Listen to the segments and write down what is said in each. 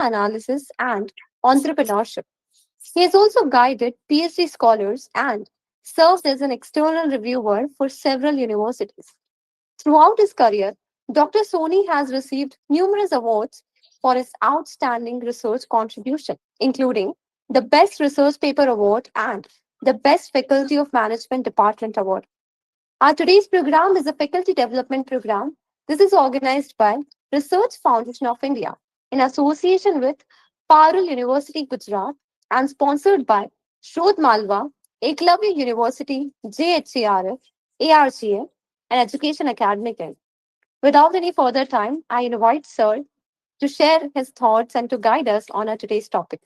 analysis, and entrepreneurship. He has also guided PhD scholars and served as an external reviewer for several universities. Throughout his career, Dr. Soni has received numerous awards for his outstanding research contribution, including the Best Research Paper Award and the Best Faculty of Management Department Award. Our today's program is a faculty development program. This is organized by Research Foundation of India in association with Parul University, Gujarat, and sponsored by Shodh Malwa, Eklavya University, JHCRF, ARGA, and Education Academic. Without any further time, I invite Sir to share his thoughts and to guide us on our today's topic.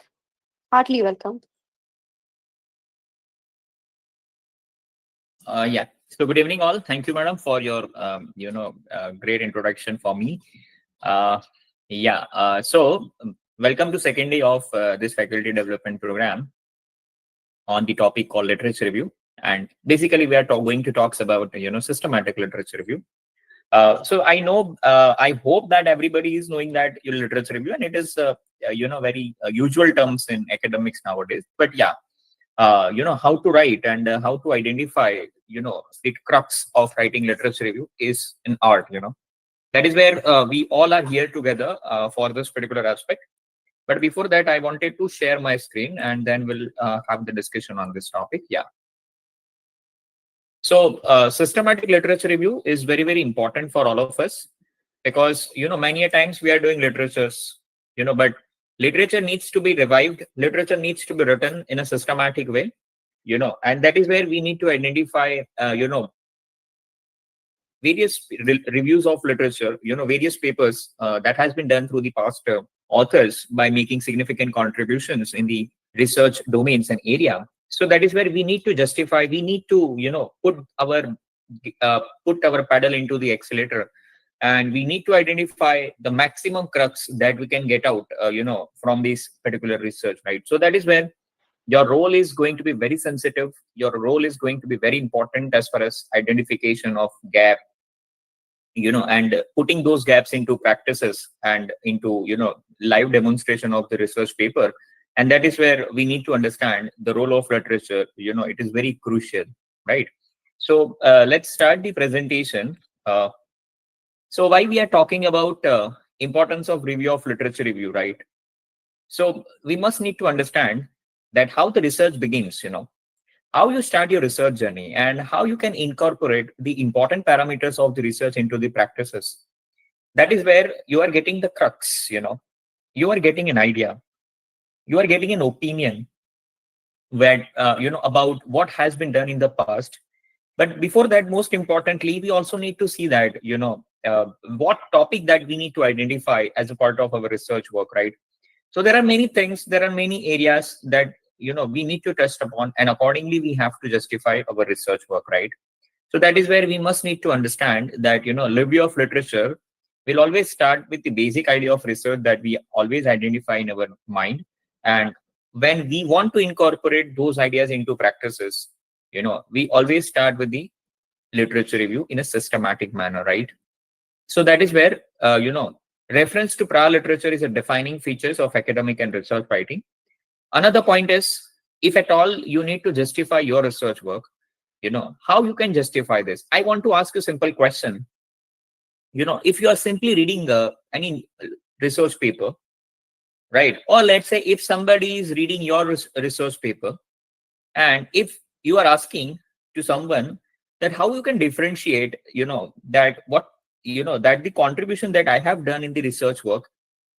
Heartily welcome. Yeah. So good evening, all. Thank you, madam, for your great introduction for me. Welcome to second day of this faculty development program on the topic called literature review. And basically, we are going to talk about systematic literature review. So I know, I hope that everybody is knowing that literature review, and it is very usual terms in academics nowadays. But yeah. How to write and how to identify, the crux of writing literature review is an art, That is where we all are here together for this particular aspect. But before that, I wanted to share my screen and then we'll have the discussion on this topic. Yeah. So systematic literature review is very, very important for all of us because, many a times we are doing literatures, but literature needs to be revived. Literature needs to be written in a systematic way, and that is where we need to identify, various reviews of literature, various papers that has been done through the past authors by making significant contributions in the research domains and area. So that is where we need to justify, we need to, put our pedal into the accelerator. And we need to identify the maximum crux that we can get out, from this particular research, right? So that is where your role is going to be very sensitive. Your role is going to be very important as far as identification of gap, and putting those gaps into practices and into, live demonstration of the research paper. And that is where we need to understand the role of literature. It is very crucial, right? So let's start the presentation. So why we are talking about importance of review of literature review, right? So we must need to understand that how the research begins, how you start your research journey and how you can incorporate the important parameters of the research into the practices. That is where you are getting the crux, you are getting an idea, you are getting an opinion where, about what has been done in the past. But before that, most importantly, we also need to see that, what topic that we need to identify as a part of our research work, right? So there are many things, there are many areas that, we need to touch upon, and accordingly, we have to justify our research work, right? So that is where we must need to understand that, review of literature will always start with the basic idea of research that we always identify in our mind. And when we want to incorporate those ideas into practices, we always start with the literature review in a systematic manner, right? So that is where, reference to prior literature is a defining features of academic and research writing. Another point is, if at all you need to justify your research work, how you can justify this. I want to ask a simple question. If you are simply reading any research paper, right? Or let's say if somebody is reading your research paper, and if you are asking to someone that how you can differentiate, that what, that the contribution that I have done in the research work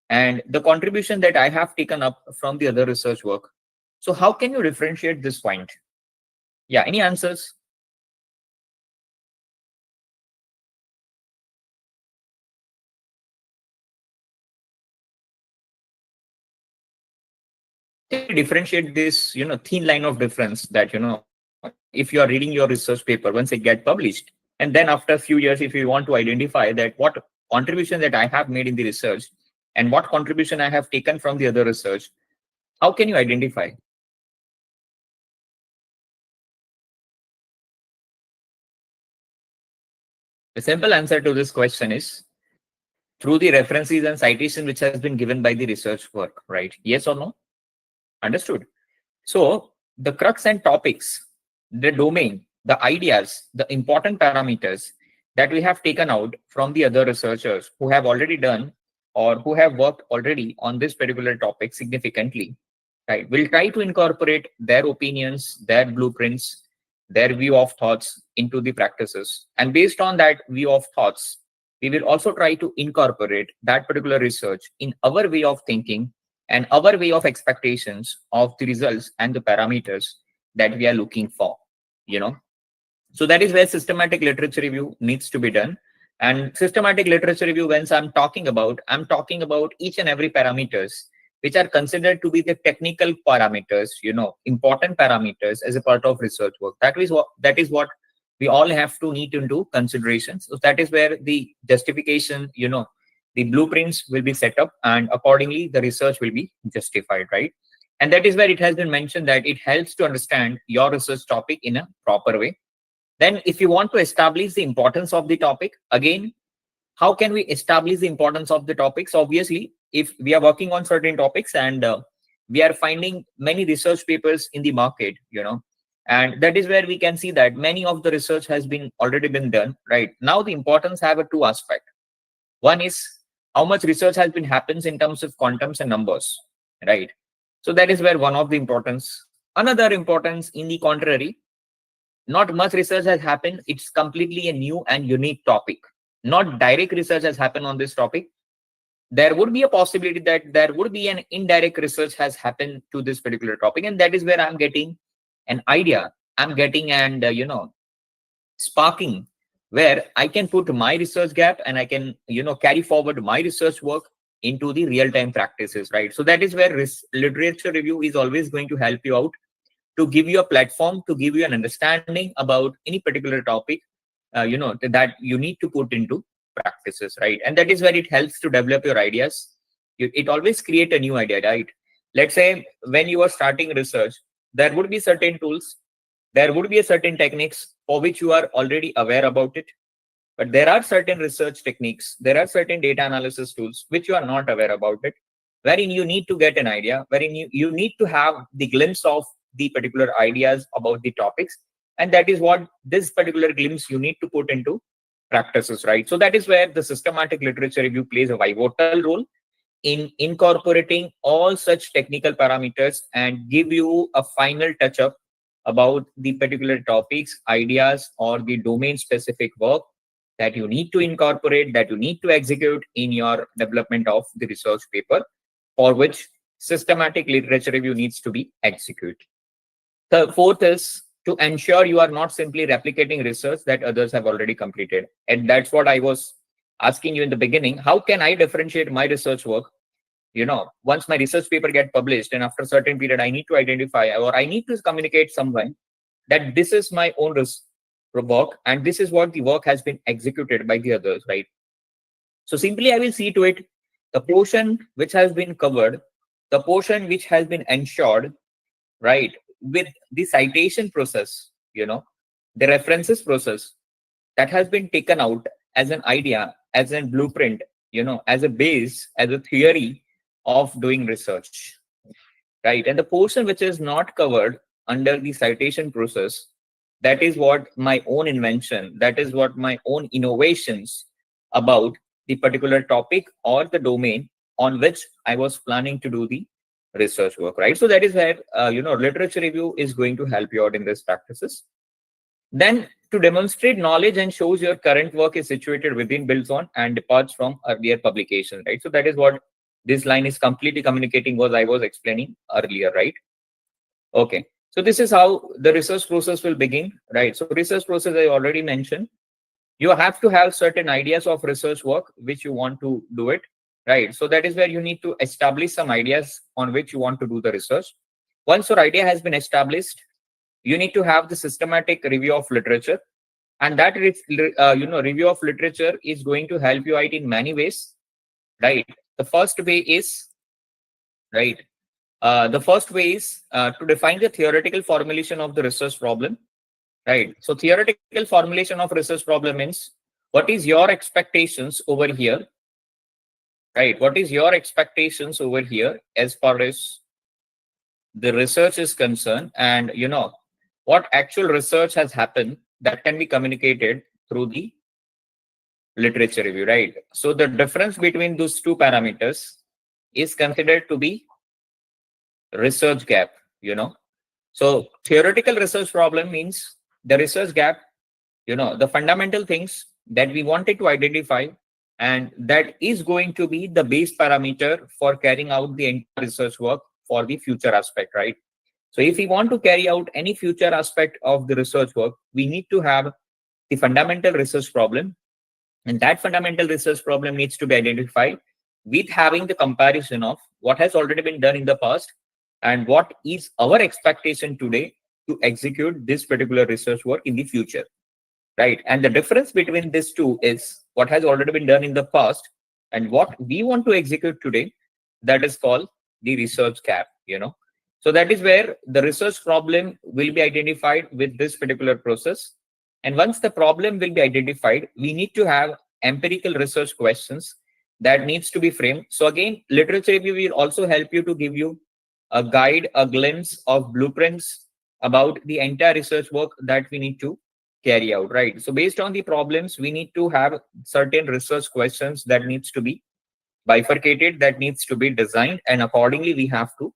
and the contribution that I have taken up from the other research work. So how can you differentiate this point? Yeah, any answers? Differentiate this, thin line of difference that, if you are reading your research paper, once it get published, and then after a few years, if you want to identify that what contribution that I have made in the research and what contribution I have taken from the other research, how can you identify? The simple answer to this question is through the references and citation which has been given by the research work, right? Yes or no? Understood. So the crux and topics, the domain, the ideas, the important parameters that we have taken out from the other researchers who have already done or who have worked already on this particular topic significantly, right? We'll try to incorporate their opinions, their blueprints, their view of thoughts into the practices. And based on that view of thoughts, we will also try to incorporate that particular research in our way of thinking and our way of expectations of the results and the parameters that we are looking for, you know. So that is where systematic literature review needs to be done. And systematic literature review, when I'm talking about each and every parameters which are considered to be the technical parameters, important parameters as a part of research work. That is what we all have to need into consideration. So that is where the justification, the blueprints will be set up, and accordingly the research will be justified, right? And that is where it has been mentioned that it helps to understand your research topic in a proper way. Then if you want to establish the importance of the topic, again, how can we establish the importance of the topics? Obviously, if we are working on certain topics and we are finding many research papers in the market, and that is where we can see that many of the research has been already been done. Right now, the importance have a two aspect. One is how much research has been happens in terms of quantums and numbers, right? So that is where one of the importance. Another importance, in the contrary, not much research has happened. It's completely a new and unique topic. Not direct research has happened on this topic. There would be a possibility that there would be an indirect research has happened to this particular topic, and that is where I'm getting an idea. I'm getting and sparking where I can put my research gap and I can carry forward my research work into the real-time practices, right? So that is where literature review is always going to help you out, to give you a platform, to give you an understanding about any particular topic, that you need to put into practices, right? And that is where it helps to develop your ideas. It always create a new idea, right? Let's say when you are starting research, there would be certain tools, there would be a certain techniques for which you are already aware about it. But there are certain research techniques, there are certain data analysis tools which you are not aware about it, wherein you need to get an idea, wherein you need to have the glimpse of the particular ideas about the topics. And that is what this particular glimpse you need to put into practices, right? So that is where the systematic literature review plays a pivotal role in incorporating all such technical parameters and give you a final touch up about the particular topics, ideas, or the domain specific work that you need to incorporate, that you need to execute in your development of the research paper, for which systematic literature review needs to be executed. The fourth is to ensure you are not simply replicating research that others have already completed. And that's what I was asking you in the beginning. How can I differentiate my research work? Once my research paper get published and after a certain period, I need to identify or I need to communicate someone that this is my own work and this is what the work has been executed by the others, right? So simply I will see to it, the portion which has been covered, the portion which has been ensured, right, with the citation process, the references process that has been taken out as an idea, as a blueprint, as a base, as a theory of doing research, right? And the portion which is not covered under the citation process, that is what my own invention, that is what my own innovations about the particular topic or the domain on which I was planning to do the research work, right? So that is where literature review is going to help you out in these practices. Then to demonstrate knowledge and shows your current work is situated within, builds on, and departs from earlier publication, right? So that is what this line is completely communicating, what I was explaining earlier, right? Okay, so this is how the research process will begin, right? So research process I already mentioned. You have to have certain ideas of research work which you want to do it, right? So that is where you need to establish some ideas on which you want to do the research. Once your idea has been established, you need to have the systematic review of literature, and that review of literature is going to help you out in many ways, right? The first way is right. The first way is to define the theoretical formulation of the research problem, right? So theoretical formulation of research problem means what is your expectations over here right? What is your expectations over here as far as the research is concerned, and what actual research has happened that can be communicated through the literature review, right? So the difference between those two parameters is considered to be research gap, so theoretical research problem means the research gap, the fundamental things that we wanted to identify, and that is going to be the base parameter for carrying out the entire research work for the future aspect, right? So if we want to carry out any future aspect of the research work, we need to have the fundamental research problem, and that fundamental research problem needs to be identified with having the comparison of what has already been done in the past and what is our expectation today to execute this particular research work in the future, right? And the difference between these two is what has already been done in the past and what we want to execute today. That is called the research gap. So that is where the research problem will be identified with this particular process. And once the problem will be identified, we need to have empirical research questions that needs to be framed. So again, literature review will also help you to give you a guide, a glimpse of blueprints about the entire research work that we need to carry out, right? So based on the problems, we need to have certain research questions that needs to be bifurcated, that needs to be designed, and accordingly we have to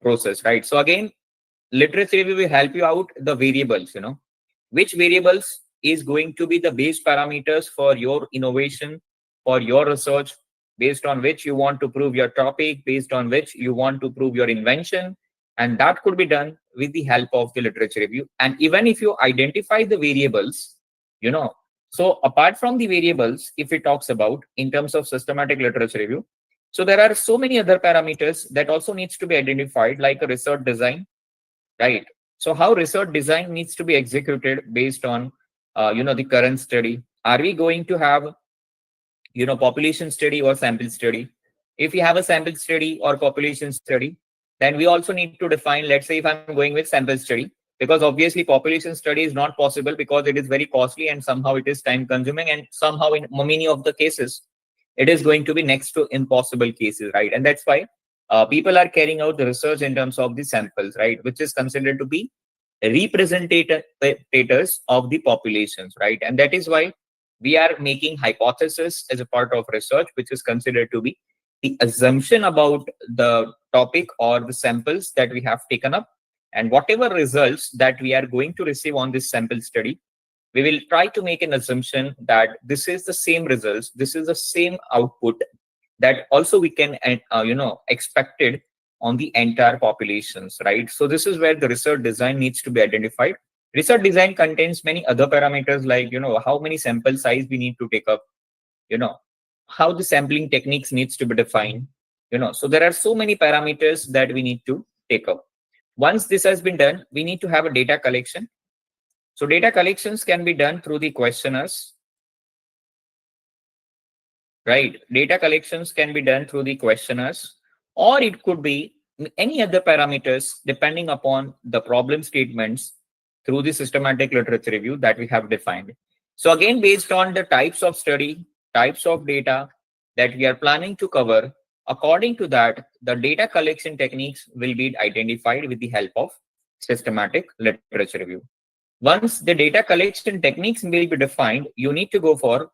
process, right? So again, literature review will help you out the variables, which variables is going to be the base parameters for your innovation, for your research, based on which you want to prove your topic, based on which you want to prove your invention. And that could be done with the help of the literature review. And even if you identify the variables, you know, so apart from the variables, if it talks about in terms of systematic literature review, so there are so many other parameters that also needs to be identified, like a research design, right? So how research design needs to be executed based on the current study. Are we going to have population study or sample study? If we have a sample study or population study, then we also need to define, let's say if I'm going with sample study, because obviously population study is not possible because it is very costly and somehow it is time consuming, and somehow in many of the cases it is going to be next to impossible cases, right? And that's why people are carrying out the research in terms of the samples, right, which is considered to be representators of the populations, right? And that is why we are making hypothesis as a part of research, which is considered to be the assumption about the topic or the samples that we have taken up, and whatever results that we are going to receive on this sample study, we will try to make an assumption that this is the same results, this is the same output that also we can expected on the entire populations, right? So this is where the research design needs to be identified. Research design contains many other parameters, like how many sample size we need to take up, you know how the sampling techniques needs to be defined, so there are so many parameters that we need to take up. Once this has been done, we need to have a data collection. So data collections can be done through the questionnaires, right? Data collections can be done through the questionnaires, or it could be any other parameters depending upon the problem statements through the systematic literature review that we have defined. So again, based on the types of study, types of data that we are planning to cover, according to that, the data collection techniques will be identified with the help of systematic literature review. Once the data collection techniques will be defined, you need to go for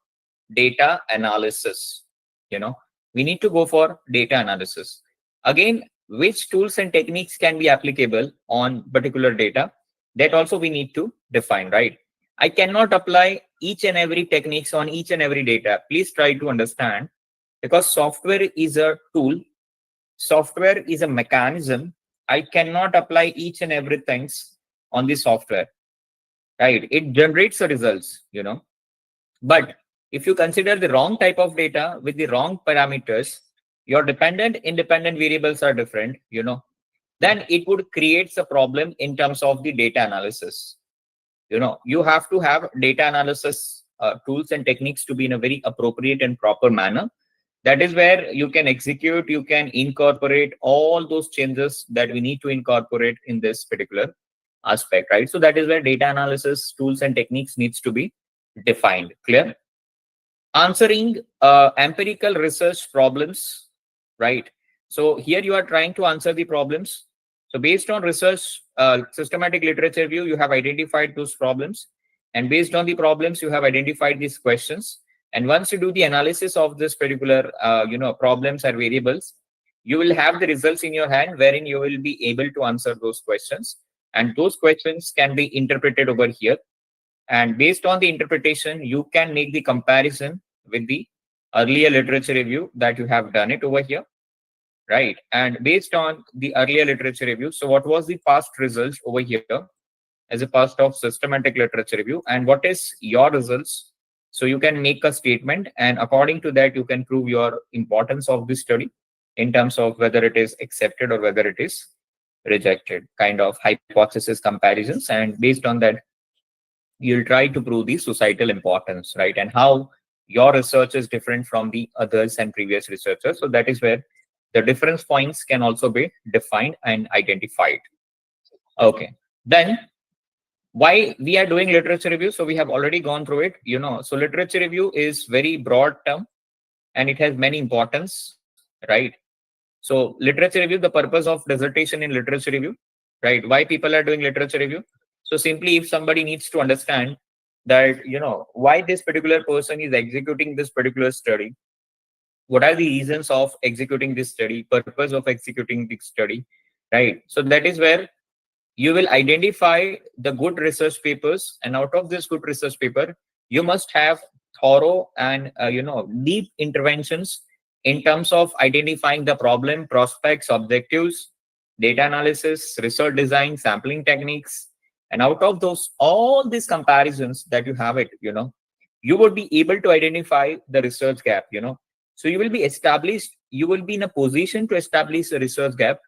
data analysis. We need to go for data analysis. Again, which tools and techniques can be applicable on particular data, that also we need to define, right? I cannot apply each and every techniques on each and every data. Please try to understand, because software is a tool, software is a mechanism. I cannot apply each and everything on the software, right? It generates the results, but if you consider the wrong type of data with the wrong parameters, your dependent, independent variables are different, then it would create a problem in terms of the data analysis. You have to have data analysis tools and techniques to be in a very appropriate and proper manner. That is where you can execute, you can incorporate all those changes that we need to incorporate in this particular aspect, right? So that is where data analysis tools and techniques needs to be defined. Clear? answering empirical research problems, right? So here you are trying to answer the problems. So based on research, systematic literature review, you have identified those problems, and based on the problems, you have identified these questions. And once you do the analysis of this particular, problems or variables, you will have the results in your hand, wherein you will be able to answer those questions. And those questions can be interpreted over here, and based on the interpretation you can make the comparison with the earlier literature review that you have done it over here, right? And based on the earlier literature review, so what was the past results over here as a part of systematic literature review, and what is your results? So you can make a statement, and according to that you can prove your importance of this study in terms of whether it is accepted or whether it is rejected, kind of hypothesis comparisons. And based on that you'll try to prove the societal importance, right? And how your research is different from the others and previous researchers. So that is where the difference points can also be defined and identified. Okay. Then why we are doing literature review? So we have already gone through it, so literature review is very broad term and it has many importance, right? So literature review, the purpose of dissertation in literature review, right? Why people are doing literature review? So simply if somebody needs to understand that, why this particular person is executing this particular study, what are the reasons of executing this study, purpose of executing this study, right? So that is where you will identify the good research papers, and out of this good research paper you must have thorough and deep interventions in terms of identifying the problem, prospects, objectives, data analysis, research design, sampling techniques. And out of those all these comparisons that you have it, you would be able to identify the research gap. So you will be in a position to establish a research gap,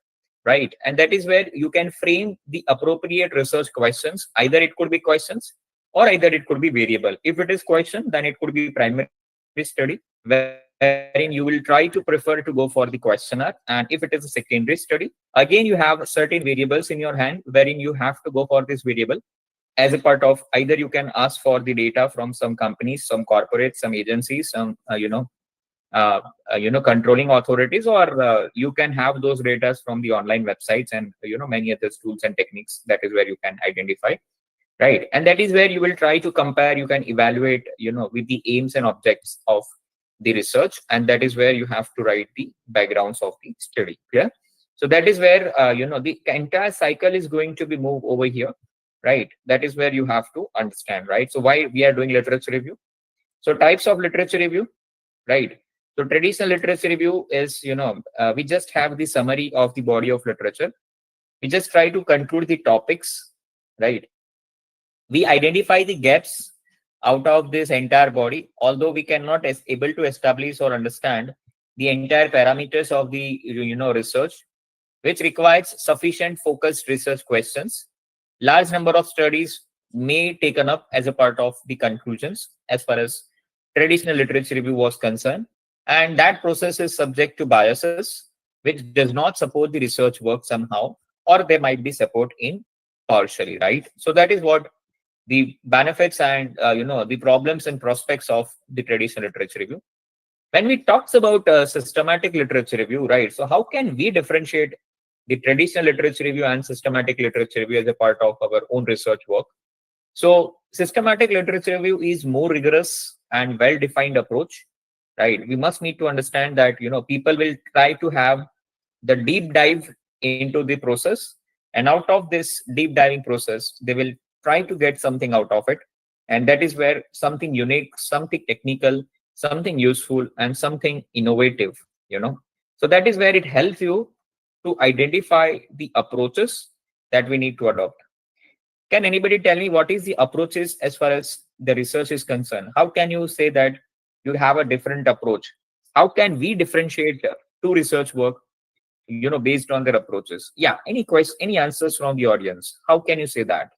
right? And that is where you can frame the appropriate research questions. Either it could be questions or either it could be variable. If it is question, then it could be primary study, wherein you will try to prefer to go for the questionnaire. And if it is a secondary study, again you have certain variables in your hand wherein you have to go for this variable as a part of, either you can ask for the data from some companies, some corporates, some agencies, some controlling authorities, or you can have those data from the online websites and many other tools and techniques. That is where you can identify, right? And that is where you will try to compare, you can evaluate with the aims and objects of the research, and that is where you have to write the backgrounds of the study. Yeah. So that is where the entire cycle is going to be moved over here, right? That is where you have to understand, right? So why we are doing literature review? So types of literature review, right? So traditional literature review is, we just have the summary of the body of literature. We just try to conclude the topics, right? We identify the gaps out of this entire body, although we cannot able to establish or understand the entire parameters of the research, which requires sufficient focused research questions. Large number of studies may taken up as a part of the conclusions as far as traditional literature review was concerned, and that process is subject to biases which does not support the research work somehow, or there might be support in partially, right? So that is what the benefits and the problems and prospects of the traditional literature review. When we talks about systematic literature review, right? So how can we differentiate the traditional literature review and systematic literature review as a part of our own research work? So systematic literature review is more rigorous and well-defined approach, right? We must need to understand that people will try to have the deep dive into the process, and out of this deep diving process they will try to get something out of it, and that is where something unique, something technical, something useful, and something innovative, so that is where it helps you to identify the approaches that we need to adopt. Can anybody tell me what is the approaches as far as the research is concerned? How can you say that you have a different approach? How can we differentiate two research work, based on their approaches? Yeah, any question, any answers from the audience? How can you say that?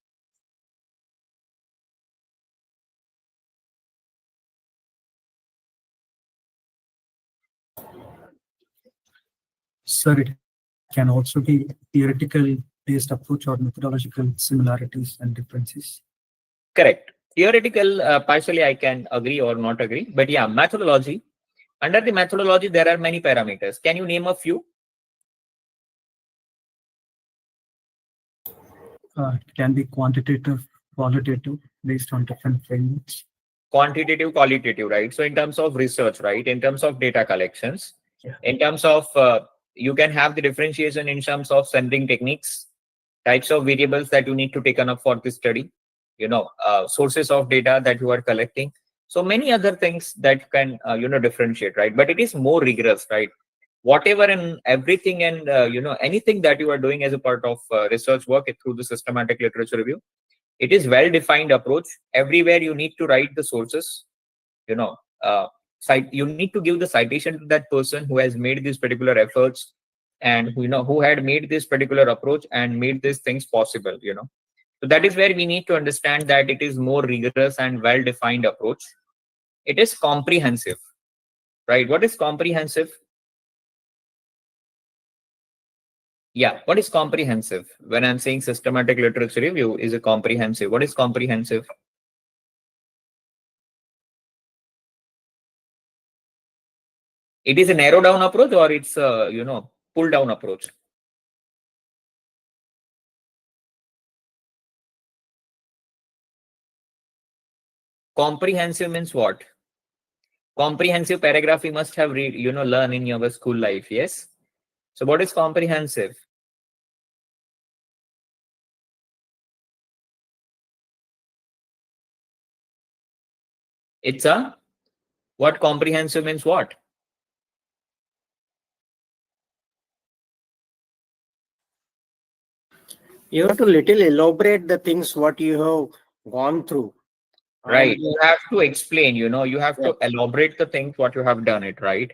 Sir, it can also be theoretical based approach or methodological similarities and differences. Correct. Theoretical, partially I can agree or not agree, but yeah, methodology. Under the methodology, there are many parameters. Can you name a few? It can be quantitative, qualitative, based on different frameworks. Quantitative, qualitative, right? So in terms of research, right? In terms of data collections, Yeah. in terms of you can have the differentiation in terms of sampling techniques, types of variables that you need to take up for this study, sources of data that you are collecting. So many other things that can differentiate, right? But it is more rigorous, right? Whatever and everything and anything that you are doing as a part of research work through the systematic literature review, it is well defined approach. Everywhere you need to write the sources, you know uh, you need to give the citation to that person who has made these particular efforts, and who had made this particular approach and made these things possible. So that is where we need to understand that it is more rigorous and well defined approach. It is comprehensive, right? What is comprehensive? Yeah, what is comprehensive? When I'm saying systematic literature review is a comprehensive, what is comprehensive? It is a narrow down approach, or it's a pull down approach? Comprehensive means what? Comprehensive paragraph you must have read, learn in your school life. Yes. So what is comprehensive? It's a what? Comprehensive means what? You have to little elaborate the things what you have gone through. And Right. You have to explain, you have yeah, to elaborate the things what you have done it, right?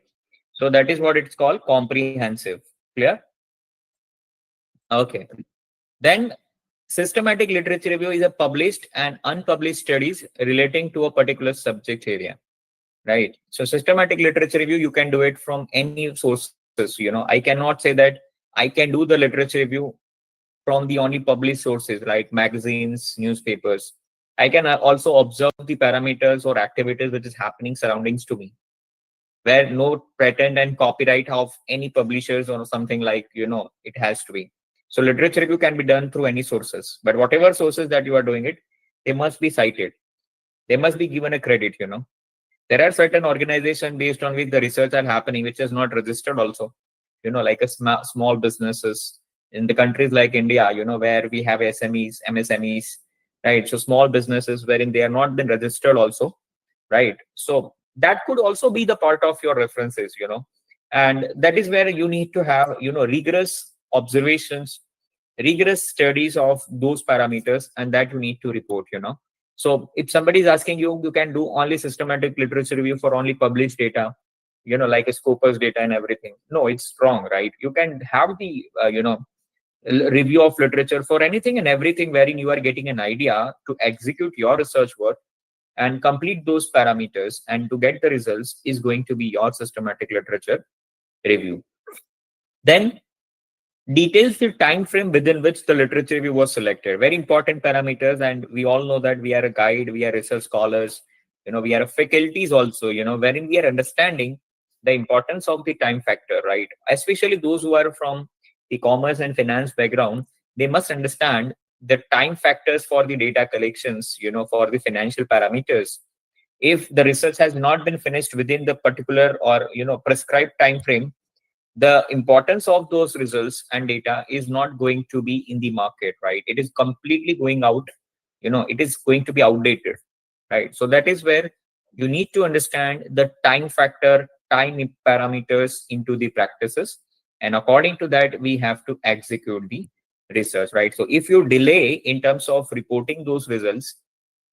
So that is what it's called, comprehensive. Clear? Okay. Then systematic literature review is a published and unpublished studies relating to a particular subject area. Right. So systematic literature review, you can do it from any sources. I cannot say that I can do the literature review from the only published sources, right? Magazines, newspapers. I can also observe the parameters or activities which is happening surroundings to me, where no patent and copyright of any publishers or something like, it has to be. So literature review can be done through any sources, but whatever sources that you are doing it, they must be cited. They must be given a credit. There are certain organizations based on which the research are happening, which is not registered also, like a small businesses in the countries like India, where we have SMEs, MSMEs, right? So small businesses wherein they are not been registered also, right? So that could also be the part of your references. And that is where you need to have, rigorous observations, rigorous studies of those parameters, and that you need to report. So if somebody is asking you, you can do only systematic literature review for only published data, like a Scopus data and everything. No, it's wrong, right? You can have the, review of literature for anything and everything wherein you are getting an idea to execute your research work and complete those parameters and to get the results is going to be your systematic literature review. Then details the time frame within which the literature review was selected. Very important parameters, and we all know that we are a guide, we are research scholars, we are faculties also, wherein we are understanding the importance of the time factor, right? Especially those who are from the commerce and finance background, they must understand the time factors for the data collections, for the financial parameters. If the research has not been finished within the particular or prescribed time frame, the importance of those results and data is not going to be in the market, right? It is completely going out, it is going to be outdated, right? So that is where you need to understand the time factor, time parameters into the practices, and according to that we have to execute the research, right? So if you delay in terms of reporting those results,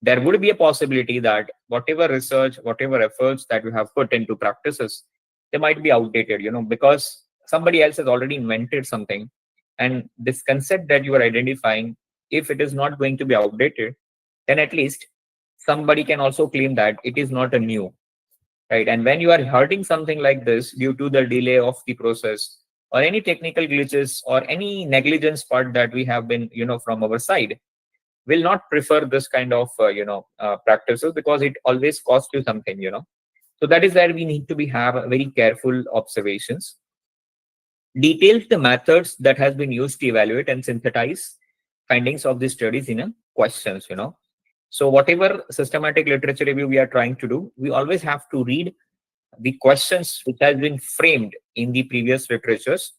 there would be a possibility that whatever research, whatever efforts that you have put into practices, they might be outdated, because somebody else has already invented something. And this concept that you are identifying, if it is not going to be outdated, then at least somebody can also claim that it is not a new, right? And when you are hurting something like this due to the delay of the process or any technical glitches or any negligence part that we have been, from our side, will not prefer this kind of practices, because it always costs you something, so that is where we need to be have very careful observations. Details the methods that has been used to evaluate and synthesize findings of the studies in a questions. So whatever systematic literature review we are trying to do, we always have to read the questions which has been framed in the previous literatures,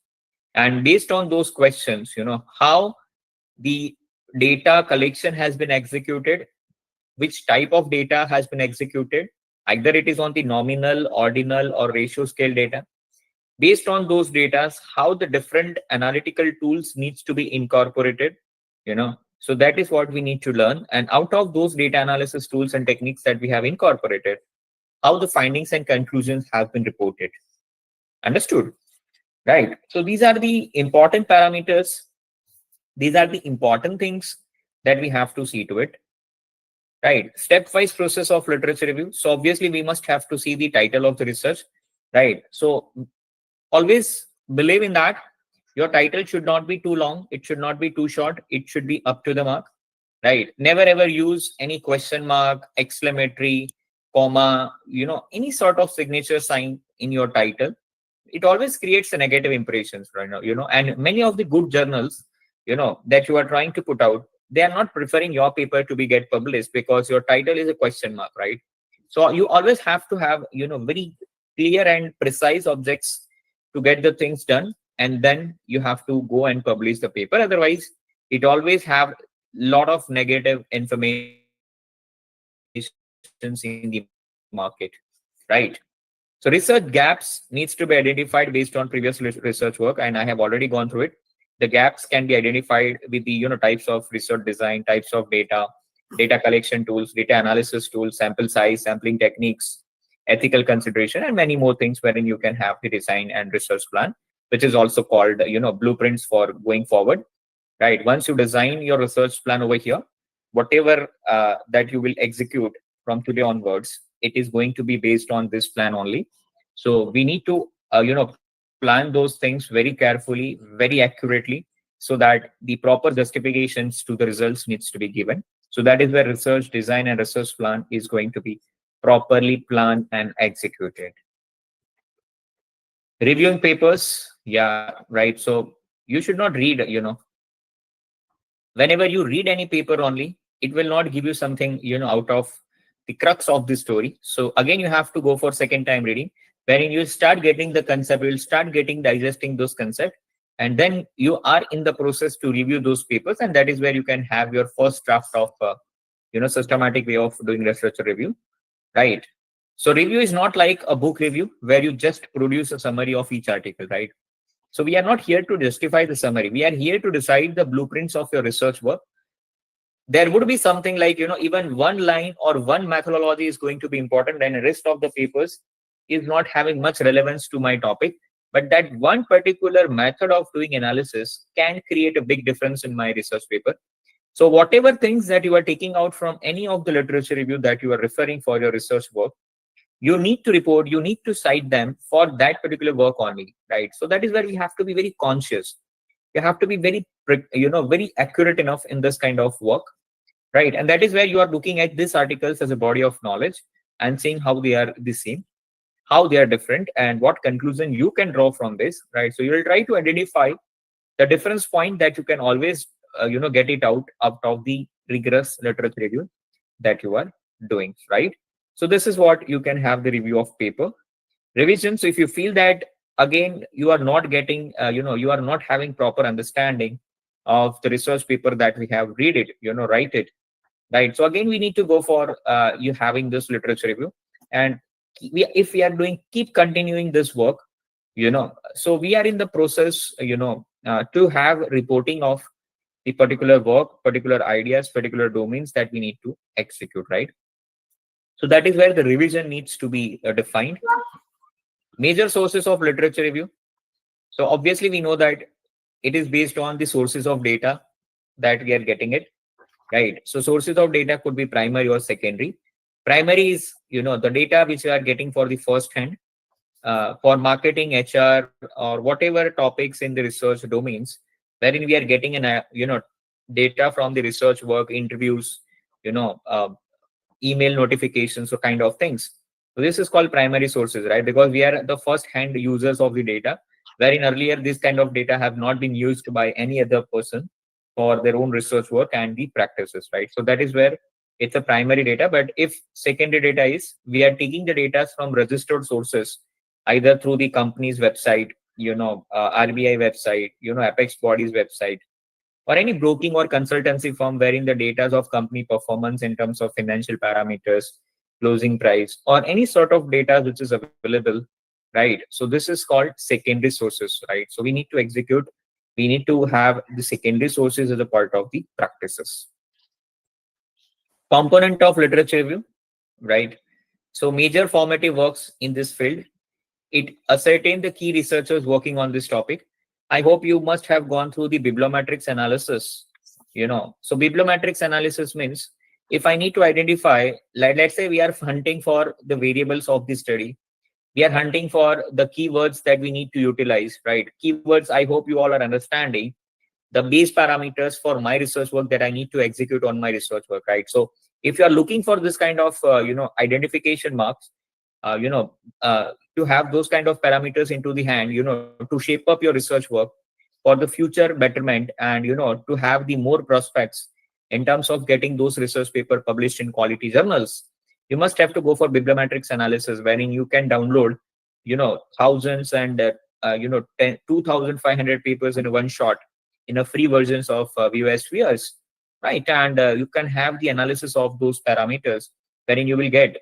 and based on those questions, how the data collection has been executed, which type of data has been executed, either it is on the nominal, ordinal, or ratio scale data. Based on those data, how the different analytical tools needs to be incorporated, so that is what we need to learn. And out of those data analysis tools and techniques that we have incorporated, how the findings and conclusions have been reported. Understood? Right. So these are the important parameters. These are the important things that we have to see to it. Right. Stepwise process of literature review. So obviously we must have to see the title of the research. Right. So always believe in that. Your title should not be too long. It should not be too short. It should be up to the mark. Right. Never ever use any question mark, exclamatory, comma, any sort of signature sign in your title. It always creates a negative impressions right now, and many of the good journals, that you are trying to put out, they are not preferring your paper to be get published because your title is a question mark, right? So you always have to have, very clear and precise objects to get the things done, and then you have to go and publish the paper. Otherwise, it always have lot of negative informations in the market, right? So research gaps needs to be identified based on previous research work, and I have already gone through it. The gaps can be identified with the types of research design, types of data, data collection tools, data analysis tools, sample size, sampling techniques, ethical consideration, and many more things wherein you can have the design and research plan, which is also called, blueprints for going forward. Right. Once you design your research plan over here, whatever that you will execute from today onwards, it is going to be based on this plan only. So we need to plan those things very carefully, very accurately, so that the proper justifications to the results needs to be given. So that is where research design and research plan is going to be properly planned and executed. Reviewing papers, yeah, right. So you should not read, whenever you read any paper only, it will not give you something, out of the crux of the story. So again, you have to go for second time reading, wherein you start getting the concept, you will start getting digesting those concepts, and then you are in the process to review those papers, and that is where you can have your first draft of systematic way of doing research review, right? So review is not like a book review where you just produce a summary of each article, right? So we are not here to justify the summary. We are here to decide the blueprints of your research work. There would be something like, even one line or one methodology is going to be important, and the rest of the papers is not having much relevance to my topic. But that one particular method of doing analysis can create a big difference in my research paper. So whatever things that you are taking out from any of the literature review that you are referring for your research work, you need to report, you need to cite them for that particular work only, right? So that is where we have to be very conscious. You have to be very, very accurate enough in this kind of work, right? And that is where you are looking at these articles as a body of knowledge and seeing how they are the same, how they are different, and what conclusion you can draw from this, right? So you will try to identify the difference point that you can always, get it out of the rigorous literature review that you are doing, right? So this is what you can have the review of paper. Revision. So if you feel that again you are not getting, you are not having proper understanding of the research paper that we have, read it, write it, right? So again we need to go for you having this literature review, and if we are doing, keep continuing this work, so we are in the process, to have reporting of the particular work, particular ideas, particular domains that we need to execute, right? So that is where the revision needs to be defined. Major sources of literature review. So obviously we know that it is based on the sources of data that we are getting it, right? So sources of data could be primary or secondary. Primary is, the data which we are getting for the first hand, for marketing, HR, or whatever topics in the research domains, wherein we are getting an, data from the research work, interviews, you know, email notifications, so kind of things. So this is called primary sources, right? Because we are the first hand users of the data, wherein earlier this kind of data have not been used by any other person for their own research work and the practices, right? So that is where it's a primary data. But if secondary data is, we are taking the data from registered sources, either through the company's website, RBI website, apex bodies website, or any broking or consultancy firm, wherein the data of company performance in terms of financial parameters, closing price, or any sort of data which is available, right? So this is called secondary sources, right? So we need to have the secondary sources as a part of the practices. Component of literature review, right? So major formative works in this field. It ascertained the key researchers working on this topic. I hope you must have gone through the bibliometrics analysis. So bibliometrics analysis means, if I need to identify, let's say we are hunting for the variables of the study, we are hunting for the keywords that we need to utilize, right? Keywords, I hope you all are understanding the base parameters for my research work that I need to execute on my research work, right? So if you are looking for this kind of identification marks, uh, you know to have those kind of parameters into the hand, to shape up your research work for the future betterment, and to have the more prospects in terms of getting those research paper published in quality journals, you must have to go for bibliometrics analysis, wherein you can download thousands and 2,500 papers in one shot in a free versions of VOS, right? And you can have the analysis of those parameters, wherein you will get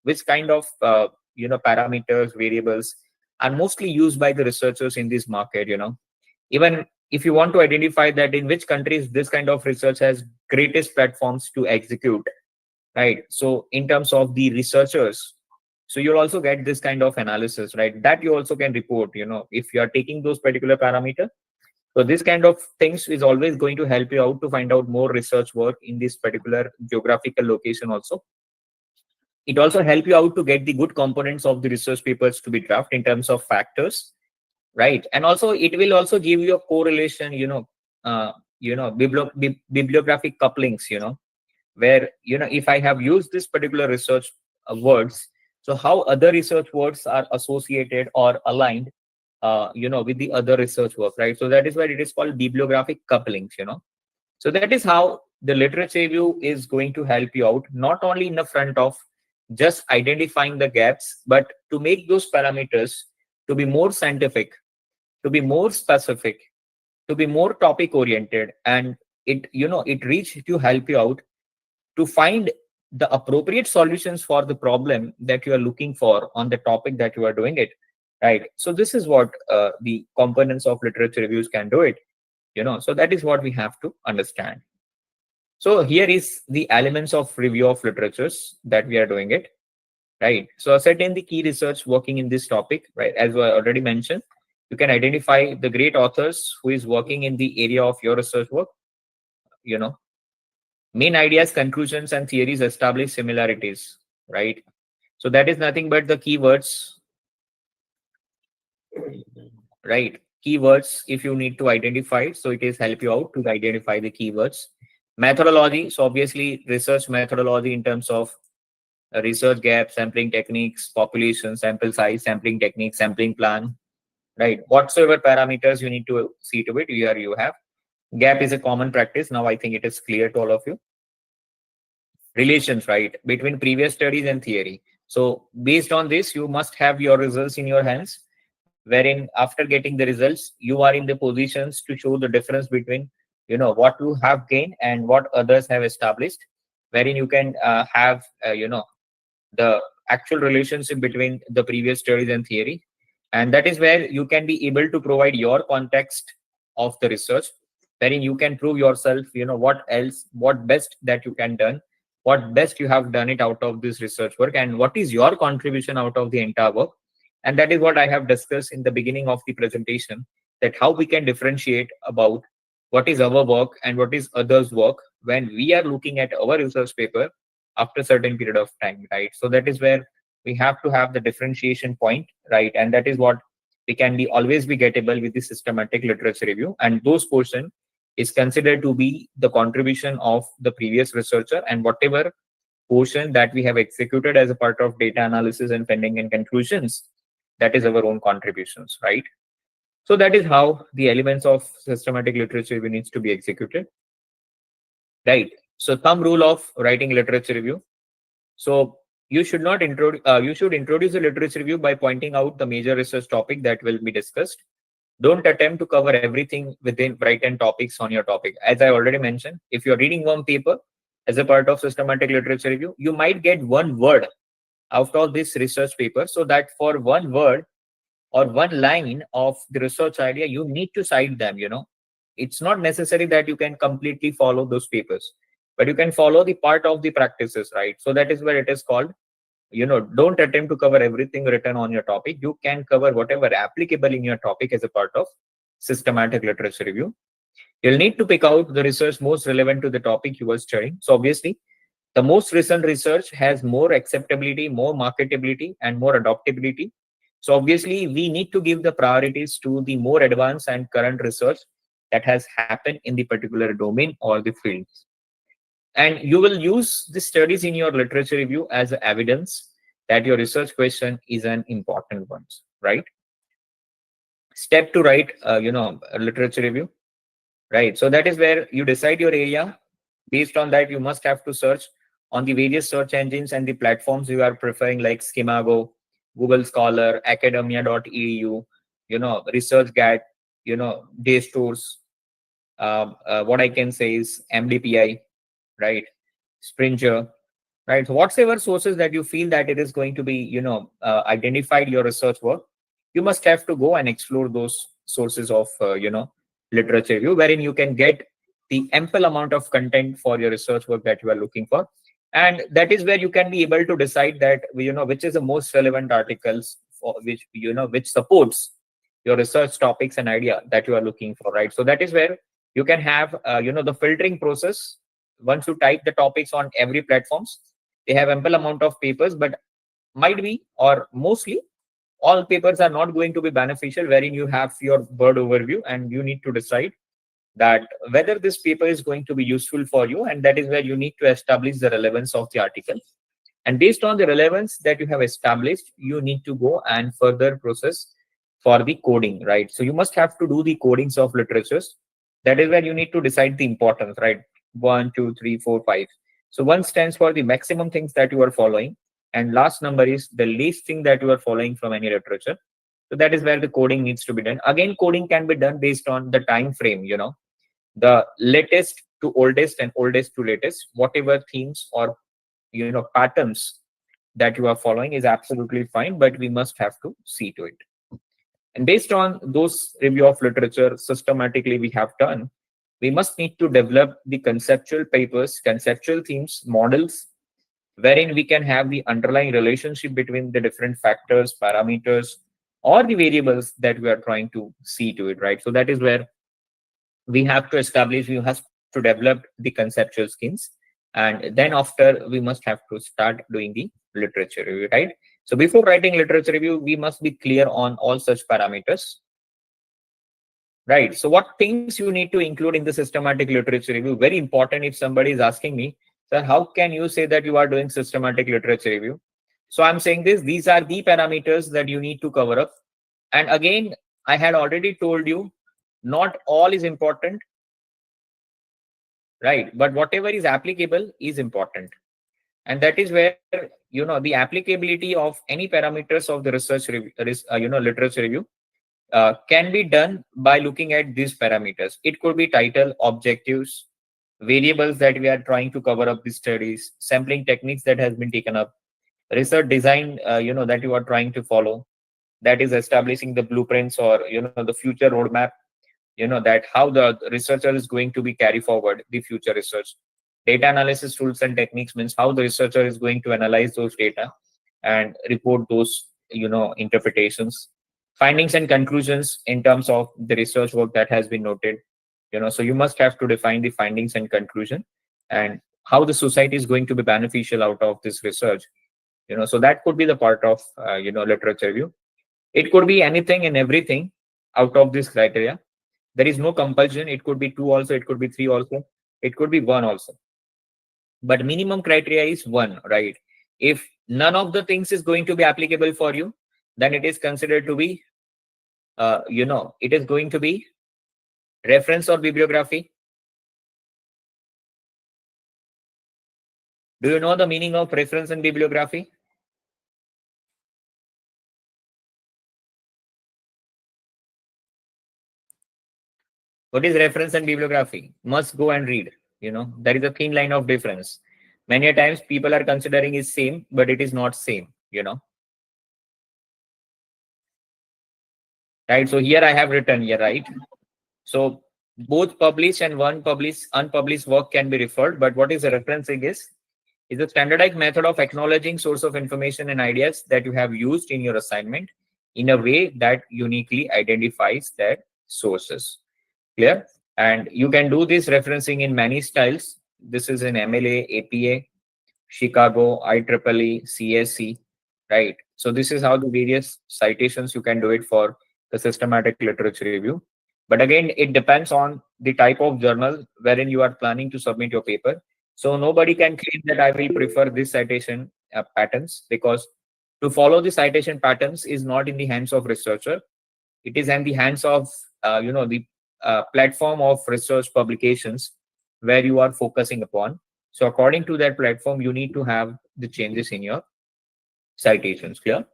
which kind of parameters, variables are mostly used by the researchers in this market. Even if you want to identify that in which countries this kind of research has greatest platforms to execute, right? So in terms of the researchers, so you'll also get this kind of analysis, right? That you also can report, if you are taking those particular parameter. So this kind of things is always going to help you out to find out more research work in this particular geographical location also. It also help you out to get the good components of the research papers to be drafted in terms of factors, right? And also it will also give you a correlation, bibliographic couplings, where if I have used this particular research words, so how other research words are associated or aligned with the other research work, right? So that is why it is called bibliographic couplings. So that is how the literature review is going to help you out, not only in the front of just identifying the gaps, but to make those parameters to be more scientific, to be more specific, to be more topic oriented, and it reach to help you out to find the appropriate solutions for the problem that you are looking for on the topic that you are doing it, right? So this is what the components of literature reviews can do it. So that is what we have to understand. So here is the elements of review of literatures that we are doing it, right? So ascertain the key research working in this topic, right? As I already mentioned, you can identify the great authors who is working in the area of your research work. Main ideas, conclusions, and theories establish similarities, right? So that is nothing but the keywords, right? Keywords, if you need to identify, so it is help you out to identify the keywords. Methodology, so obviously research methodology in terms of research gap, sampling techniques, population, sample size, sampling technique, sampling plan, right? Whatsoever parameters you need to see to it, here you have. Gap is a common practice. Now I think it is clear to all of you. Relations, right, between previous studies and theory. So based on this, you must have your results in your hands, wherein after getting the results, you are in the positions to show the difference between what you have gained and what others have established, wherein you can have the actual relationship between the previous studies and theory. And that is where you can be able to provide your context of the research, wherein you can prove yourself, what else, what best that you can done, what best you have done it out of this research work, and what is your contribution out of the entire work. And that is what I have discussed in the beginning of the presentation, that how we can differentiate about what is our work and what is others' work when we are looking at our research paper after a certain period of time, right? So that is where we have to have the differentiation point, right? And that is what we can be always be gettable with the systematic literature review. And those portion is considered to be the contribution of the previous researcher, and whatever portion that we have executed as a part of data analysis and pending and conclusions, that is our own contributions, right? So that is how the elements of systematic literature review needs to be executed, right? So thumb rule of writing literature review. So you should not introduce you should introduce a literature review by pointing out the major research topic that will be discussed. Don't attempt to cover everything within write 10 topics on your topic. As I already mentioned, if you're reading one paper as a part of systematic literature review, you might get one word out of this research paper, so that for one word or one line of the research idea, you need to cite them. It's not necessary that you can completely follow those papers, but you can follow the part of the practices, right? So that is where it is called, don't attempt to cover everything written on your topic. You can cover whatever applicable in your topic as a part of systematic literature review. You'll need to pick out the research most relevant to the topic you are studying. So obviously, the most recent research has more acceptability, more marketability, and more adoptability. So obviously, we need to give the priorities to the more advanced and current research that has happened in the particular domain or the field. And you will use the studies in your literature review as evidence that your research question is an important one, right? Step to write, a literature review, right? So that is where you decide your area. Based on that, you must have to search on the various search engines and the platforms you are preferring, like Schemago, Google Scholar, academia.edu, ResearchGate, Day-2, what I can say is MDPI, right? Springer, right? So whatever sources that you feel that it is going to be, identified your research work, you must have to go and explore those sources of, literature review, wherein you can get the ample amount of content for your research work that you are looking for. And that is where you can be able to decide that, which is the most relevant articles for which, which supports your research topics and idea that you are looking for, right? So that is where you can have, the filtering process. Once you type the topics on every platforms, they have ample amount of papers, but might be or mostly all papers are not going to be beneficial, wherein you have your bird overview and you need to decide that whether this paper is going to be useful for you, and that is where you need to establish the relevance of the article. And based on the relevance that you have established, you need to go and further process for the coding, right? So you must have to do the codings of literatures. That is where you need to decide the importance, right? 1, 2, 3, 4, 5. So 1 stands for the maximum things that you are following, and last number is the least thing that you are following from any literature. So that is where the coding needs to be done. Again, coding can be done based on the time frame, the latest to oldest and oldest to latest, whatever themes or patterns that you are following is absolutely fine, but we must have to see to it. And based on those review of literature systematically we have done, we must need to develop the conceptual papers, conceptual themes, models, wherein we can have the underlying relationship between the different factors, parameters, or the variables that we are trying to see to it, right? So that is where we have to establish, we have to develop the conceptual skills, and then after we must have to start doing the literature review, right? So before writing literature review, we must be clear on all such parameters, right? So what things you need to include in the systematic literature review? Very important. If somebody is asking me, sir, how can you say that you are doing systematic literature review? So I'm saying this, these are the parameters that you need to cover up. And again, I had already told you, not all is important, right? But whatever is applicable is important. And that is where, the applicability of any parameters of the research review, literature review can be done by looking at these parameters. It could be title, objectives, variables that we are trying to cover up the studies, sampling techniques that has been taken up, research design, that you are trying to follow, that is establishing the blueprints or, the future roadmap, that how the researcher is going to be carry forward the future research. Data analysis tools and techniques means how the researcher is going to analyze those data and report those, interpretations. Findings and conclusions in terms of the research work that has been noted, so you must have to define the findings and conclusion and how the society is going to be beneficial out of this research. So that could be the part of, literature review. It could be anything and everything out of this criteria There is no compulsion. It could be 2 also, it could be 3 also, it could be 1 also. But minimum criteria is 1, right? If none of the things is going to be applicable for you, then it is considered to be, it is going to be reference or bibliography. Do you know the meaning of reference and bibliography? What is reference and bibliography? Must go and read. There is a thin line of difference. Many a times people are considering is same, but it is not same. Right? So here I have written here, right? So both published and one published, unpublished work can be referred, but what is the referencing is a standardized method of acknowledging source of information and ideas that you have used in your assignment in a way that uniquely identifies that sources. Clear? And you can do this referencing in many styles. This is in MLA, APA, Chicago, IEEE, CSC, right? So this is how the various citations you can do it for the systematic literature review. But again, it depends on the type of journal wherein you are planning to submit your paper. So nobody can claim that I will prefer this citation patterns, because to follow the citation patterns is not in the hands of researcher. It is in the hands of the platform of research publications where you are focusing upon. So according to that platform, you need to have the changes in your citations. Clear?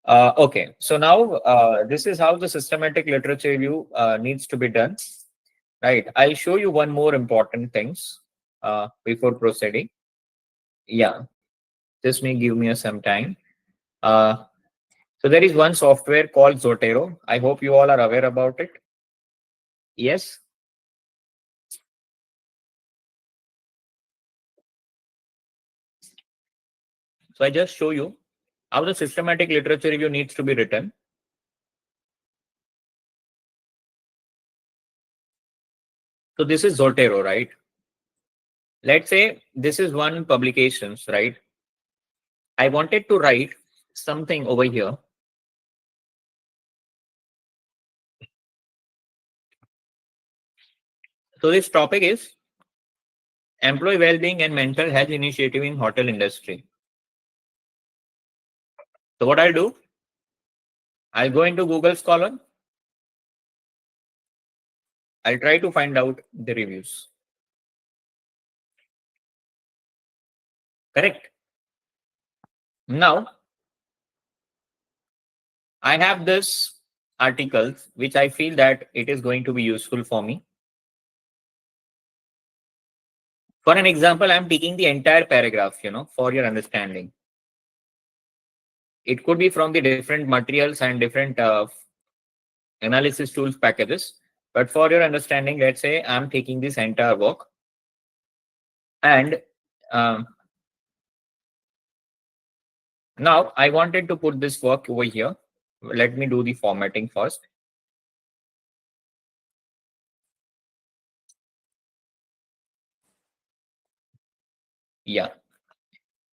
Okay, so now this is how the systematic literature review needs to be done. Right, I'll show you one more important things before proceeding. Yeah, just give me some time. So there is one software called Zotero. I hope you all are aware about it. Yes. So I just show you how the systematic literature review needs to be written. So this is Zotero, right? Let's say this is one publications, right? I wanted to write something over here. So this topic is employee well-being and mental health initiative in hotel industry. So what I'll do, I'll go into Google Scholar. I'll try to find out the reviews. Correct. Now, I have this article which I feel that it is going to be useful for me. For an example, I'm taking the entire paragraph, for your understanding. It could be from the different materials and different analysis tools packages. But for your understanding, let's say I'm taking this entire work and now I wanted to put this work over here. Let me do the formatting first. Yeah.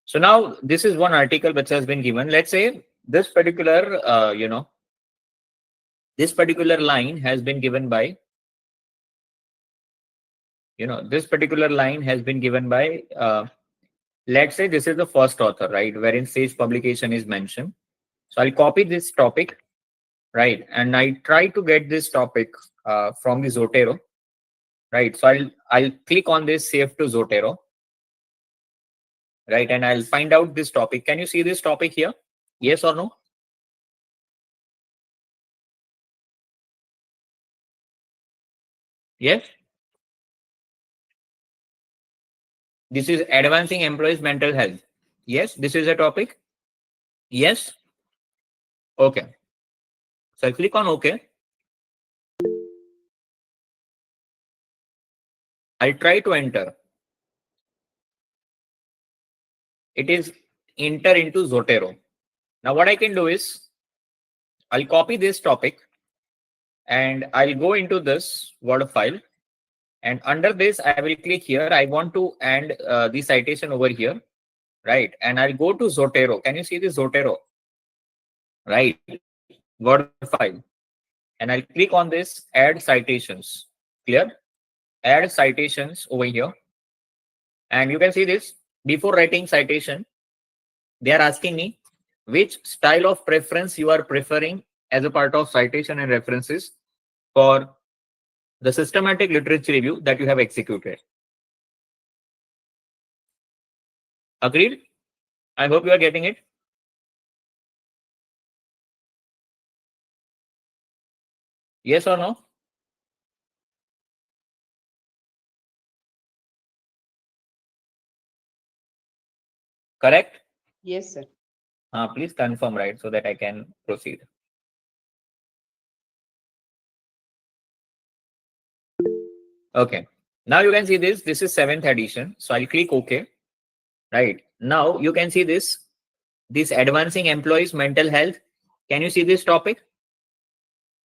So now this is one article which has been given. Let's say this particular, this particular line has been given by, this particular line has been given by, let's say this is the first author, right, wherein stage publication is mentioned. So I'll copy this topic, right, and I try to get this topic from the Zotero, right. So I'll click on this save to Zotero, right, and I'll find out this topic. Can you see this topic here? Yes or no? Yes. This is advancing employees' mental health. Yes, this is a topic. Yes. Okay. So I click on OK. I'll try to enter. It is enter into Zotero. Now what I can do is I'll copy this topic and I'll go into this Word file. And under this, I will click here. I want to add the citation over here, right? And I'll go to Zotero. Can you see this Zotero? Right, Word file. and I'll click on this add citations. Clear? Add citations over here. And you can see this before writing citation, they are asking me which style of preference you are preferring as a part of citation and references for the systematic literature review that you have executed. Agreed? I hope you are getting it. Yes or no? Correct? Yes, sir. Please confirm, right, so that I can proceed. Okay. Now you can see this. This is 7th edition. So I'll click OK. Right. Now you can see this. This advancing employees mental health. Can you see this topic?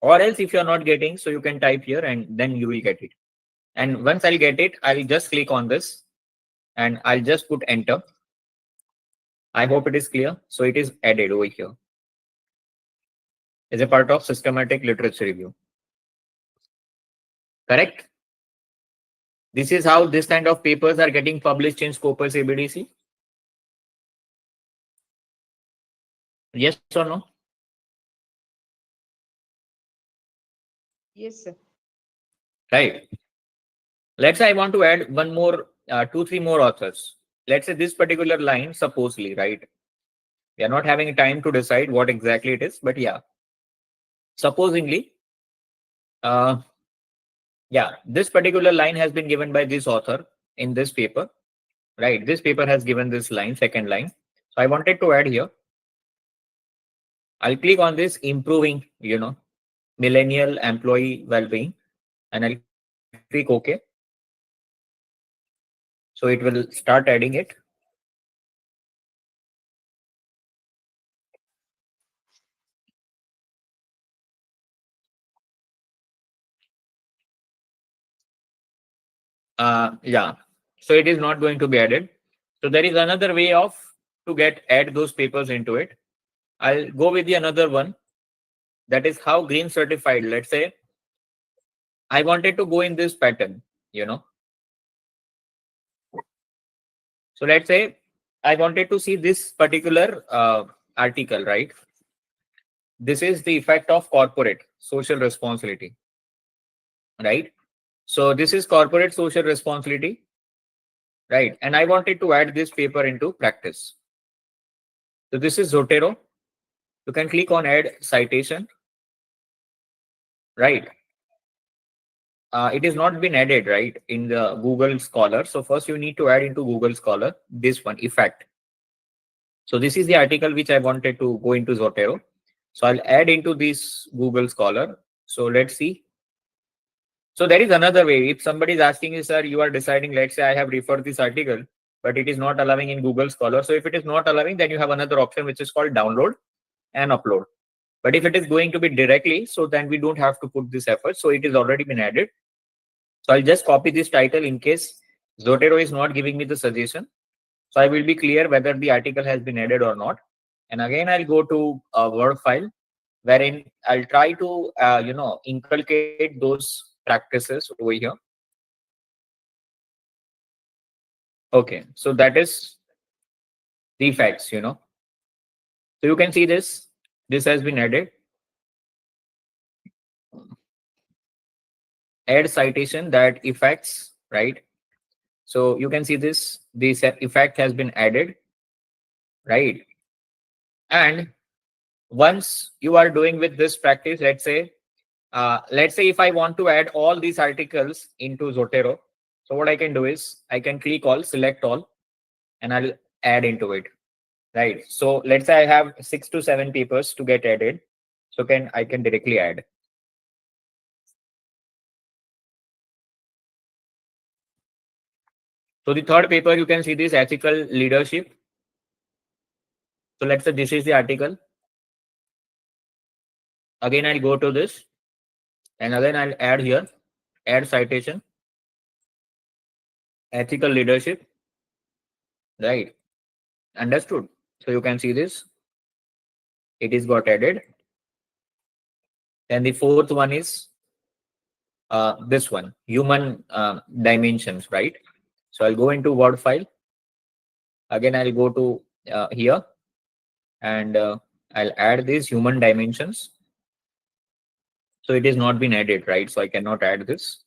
Or else if you're not getting, so you can type here and then you will get it. And once I'll get it, I'll just click on this and I'll just put enter. I hope it is clear. So it is added over here as a part of systematic literature review. Correct? This is how this kind of papers are getting published in Scopus ABDC. Yes or no? Yes, sir. Right. Let's say I want to add one more, 2, 3 more authors. Let's say this particular line, supposedly, right? We are not having time to decide what exactly it is, but yeah. Supposingly, yeah, this particular line has been given by this author in this paper, right? This paper has given this line, second line. So I wanted to add here. I'll click on this improving, millennial employee well-being, and I'll click OK. So it will start adding it. Yeah, so it is not going to be added. So there is another way of to add those papers into it. I'll go with the another one, that is how green certified. Let's say I wanted to go in this pattern, so let's say I wanted to see this particular article, right? This is the effect of corporate social responsibility, right? So this is corporate social responsibility, right? And I wanted to add this paper into practice. So this is Zotero. You can click on add citation, right? It is not been added, right, in the Google Scholar. So first you need to add into Google Scholar this one, effect. So this is the article which I wanted to go into Zotero. So I'll add into this Google Scholar. So let's see. So there is another way. If somebody is asking you, sir, you are deciding, let's say I have referred this article, but it is not allowing in Google Scholar. So if it is not allowing, then you have another option which is called download and upload. But if it is going to be directly, so then we don't have to put this effort. So it is already been added. So I'll just copy this title in case Zotero is not giving me the suggestion. So I will be clear whether the article has been added or not. And again, I'll go to a Word file wherein I'll try to, inculcate those practices over here. Okay, so that is the facts, So you can see this. This has been added. Add citation that effects, right? So you can see this effect has been added, right? And once you are doing with this practice, let's say if I want to add all these articles into Zotero, so what I can do is I can click all, select all, and I'll add into it, right? So let's say I have 6 to 7 papers to get added, so I can directly add. So the third paper, you can see this ethical leadership. So let's say this is the article. Again, I'll go to this, and again I'll add here, add citation, ethical leadership, right? Understood. So you can see this, it is got added. Then the fourth one is this one, human dimensions, right? So I'll go into Word file. Again, I'll go to here, and I'll add these human dimensions. So it is not been added, right? So I cannot add this.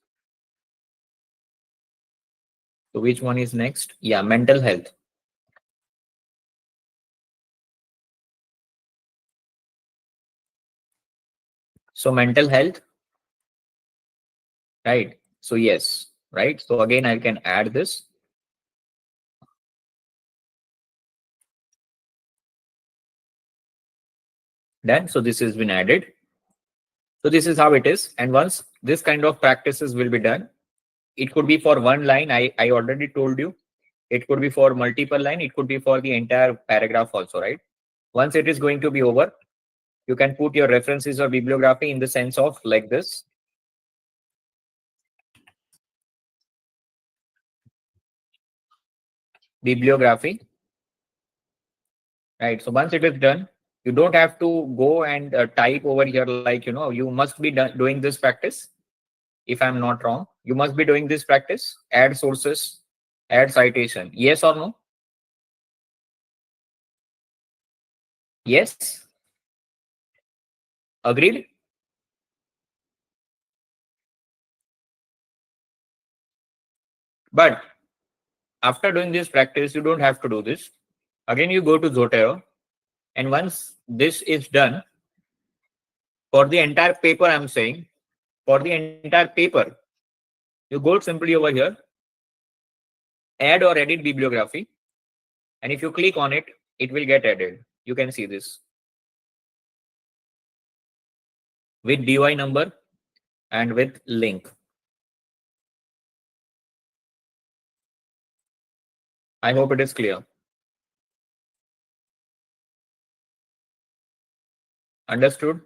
So which one is next? Yeah, mental health. So mental health, right? So yes, right? So again, I can add this. Done. So this has been added. So this is how it is. And once this kind of practices will be done, it could be for one line. I already told you. It could be for multiple line. It could be for the entire paragraph also, right? Once it is going to be over, you can put your references or bibliography in the sense of like this. Bibliography, right? So once it is done, you don't have to go and type over here like, you must be doing this practice. If I'm not wrong, you must be doing this practice. Add sources, add citation. Yes or no? Yes. Agreed? But after doing this practice, you don't have to do this. Again, you go to Zotero, and once this is done, for the entire paper, I'm saying, for the entire paper, you go simply over here, add or edit bibliography, and if you click on it, it will get added. You can see this with DY number and with link. I hope it is clear. Understood?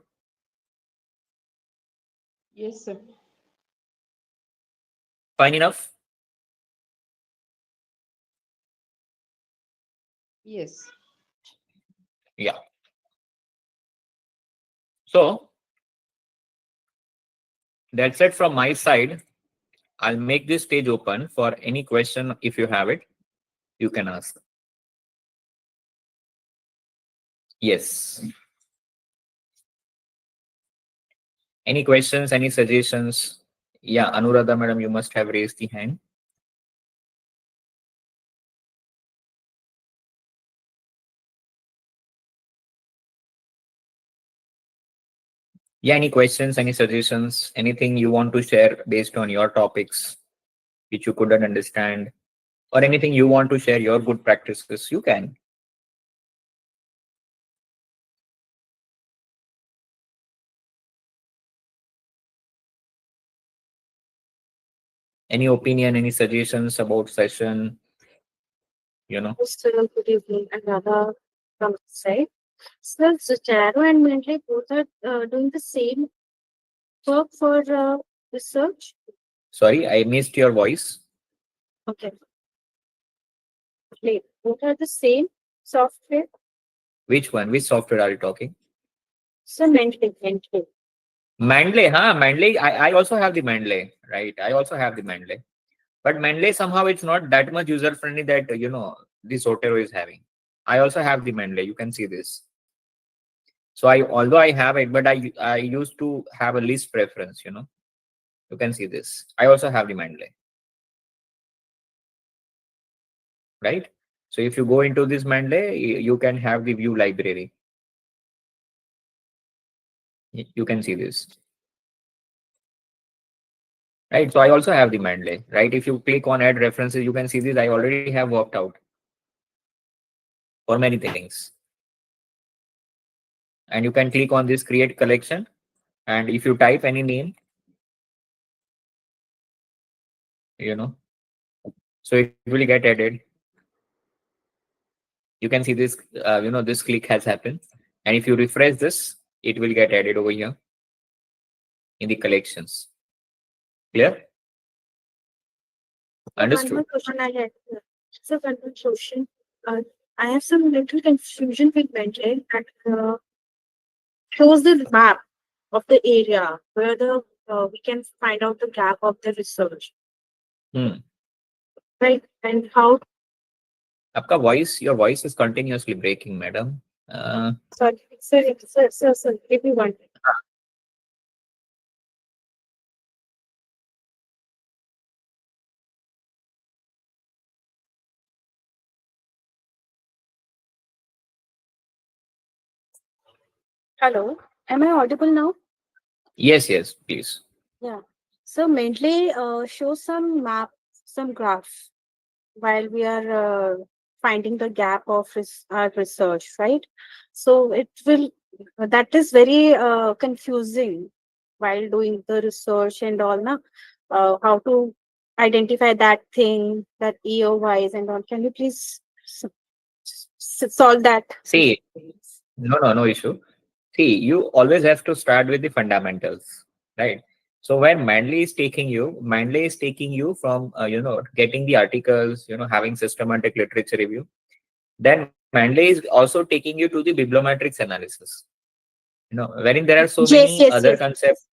Yes, sir. Fine enough? Yes. Yeah. So that's it from my side. I'll make this stage open for any question. If you have it, you can ask. Yes. Any questions, any suggestions? Yeah, Anuradha madam, you must have raised the hand. Yeah, any questions, any suggestions, anything you want to share based on your topics which you couldn't understand, or anything you want to share your good practices, you can. Any opinion, any suggestions about session, Sir, good evening. Another from the side. Sir, Zotero and Mendeley both are doing the same work for research. Sorry, I missed your voice. Okay. Wait, both are the same software. Which one? Which software are you talking? So Mendeley. Mendeley, huh? Mendeley, I also have the Mendeley, right? I also have the Mendeley. But Mendeley somehow it's not that much user friendly that this Zotero is having. I also have the Mendeley. You can see this. So although I have it, but I used to have a list preference. You can see this. I also have the Mendeley, right? So if you go into this Mendeley, you can have the view library. You can see this, right? So I also have the Mendeley, right? If you click on add references, you can see this. I already have worked out for many things. And you can click on this create collection. And if you type any name, so it will get added. You can see this, this click has happened. And if you refresh this, it will get added over here in the collections. Clear? Understood. One more question I had. So one more question. I have some little confusion with Mendeley and shows the map. of the area where the we can find out the gap of the research, Hmm. right? And how? Your voice is continuously breaking, madam. Sorry, give me one. Hello, am I audible now? Yes, yes, please. Yeah. So mainly show some map, some graph while we are finding the gap of our research, right? So it will, that is very confusing while doing the research and all, na? How to identify that thing, that EO wise and all. Can you please solve that issue? See, no issue. See, you always have to start with the fundamentals, right? So when Manley is taking you from getting the articles, having systematic literature review. Then Manley is also taking you to the bibliometrics analysis. Wherein there are so Yes, many yes, other yes. concepts,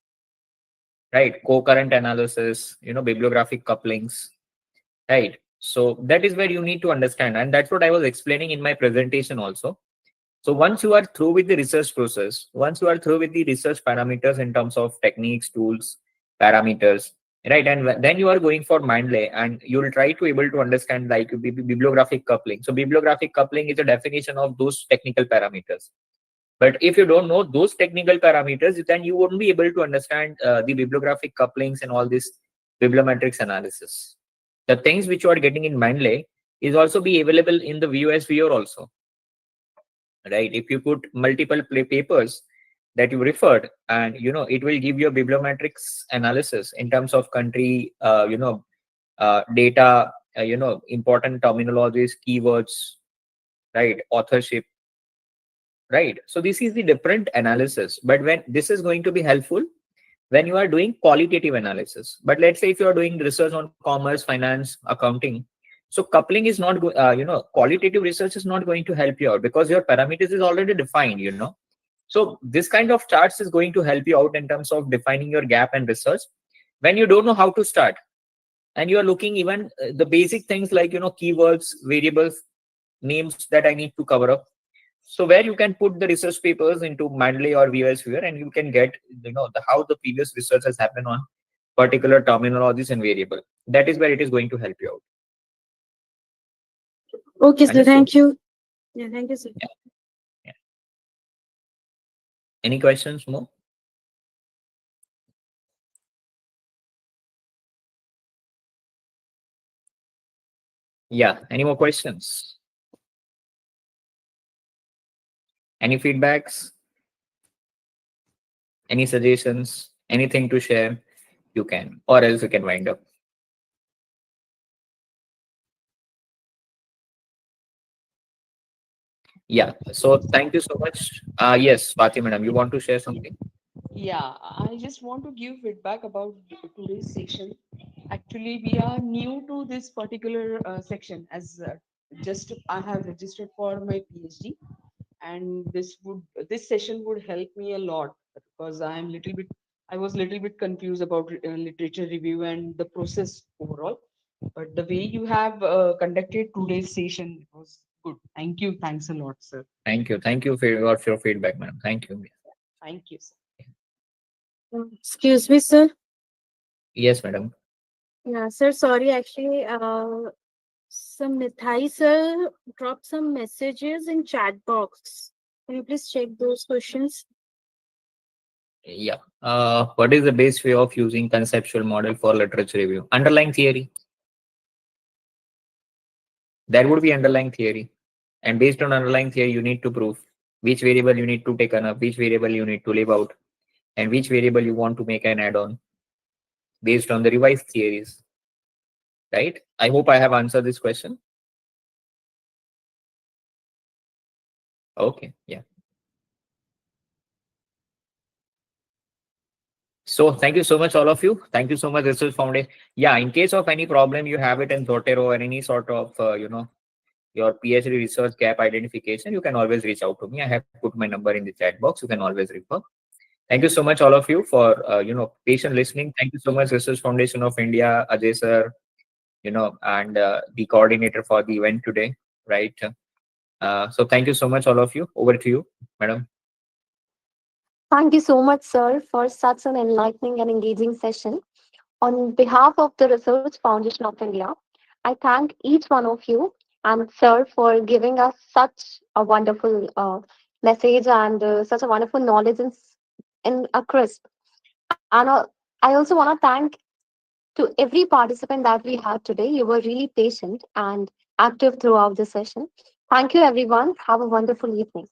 right? Co-current analysis, bibliographic couplings, right? So that is where you need to understand, and that's what I was explaining in my presentation also. So once you are through with the research process, once you are through with the research parameters in terms of techniques, tools, parameters, right, and then you are going for Mindlay, and you will try to able to understand like bibliographic coupling. So bibliographic coupling is a definition of those technical parameters. But if you don't know those technical parameters, then you won't be able to understand the bibliographic couplings and all this bibliometrics analysis. The things which you are getting in Mindlay is also be available in the VOS viewer also, right? If you put multiple papers that you referred, and it will give you a bibliometrics analysis in terms of country, data, important terminologies, keywords, right, authorship, right? So this is the different analysis, but when this is going to be helpful when you are doing qualitative analysis. But let's say if you are doing research on commerce, finance, accounting, so coupling is not qualitative research is not going to help you out because your parameters is already defined. So this kind of charts is going to help you out in terms of defining your gap and research when you don't know how to start, and you are looking even the basic things like keywords, variables, names that I need to cover up. So where you can put the research papers into Manley or VOS viewer, and you can get how the previous research has happened on particular terminologies and variable. That is where it is going to help you out. Okay, sir. Understood? Thank you. Yeah, thank you, sir. Yeah. Yeah. Any questions more? Yeah. Any more questions? Any feedbacks? Any suggestions? Anything to share? You can, or else you can wind up. Yeah. So thank you so much. Yes, Swati madam, you want to share something? Yeah, I just want to give feedback about today's section. Actually, we are new to this particular section as just I have registered for my PhD, and this session would help me a lot because I was little bit confused about literature review and the process overall. But the way you have conducted today's session was good. Thank you. Thanks a lot, sir. Thank you. Thank you for your feedback, madam. Thank you. Thank you, sir. Excuse me, sir. Yes, madam. Yeah, sir. Sorry, actually, some Mithai sir dropped some messages in chat box. Can you please check those questions? Yeah. What is the best way of using conceptual model for literature review? Underlying theory. There would be underlying theory. And based on underlying theory, you need to prove which variable you need to take up, which variable you need to leave out, and which variable you want to make an add-on based on the revised theories. Right? I hope I have answered this question. Okay. Yeah. So thank you so much, all of you. Thank you so much, Research Foundation. Yeah, in case of any problem you have it in Zotero or any sort of, your PhD research gap identification, you can always reach out to me. I have put my number in the chat box. You can always refer. Thank you so much, all of you, for patient listening. Thank you so much, Research Foundation of India, Ajay sir, and the coordinator for the event today, right? So thank you so much, all of you. Over to you, madam. Thank you so much, sir, for such an enlightening and engaging session. On behalf of the Research Foundation of India, I thank each one of you and sir for giving us such a wonderful message and such a wonderful knowledge in a crisp. And I also want to thank to every participant that we had today. You were really patient and active throughout the session. Thank you, everyone. Have a wonderful evening.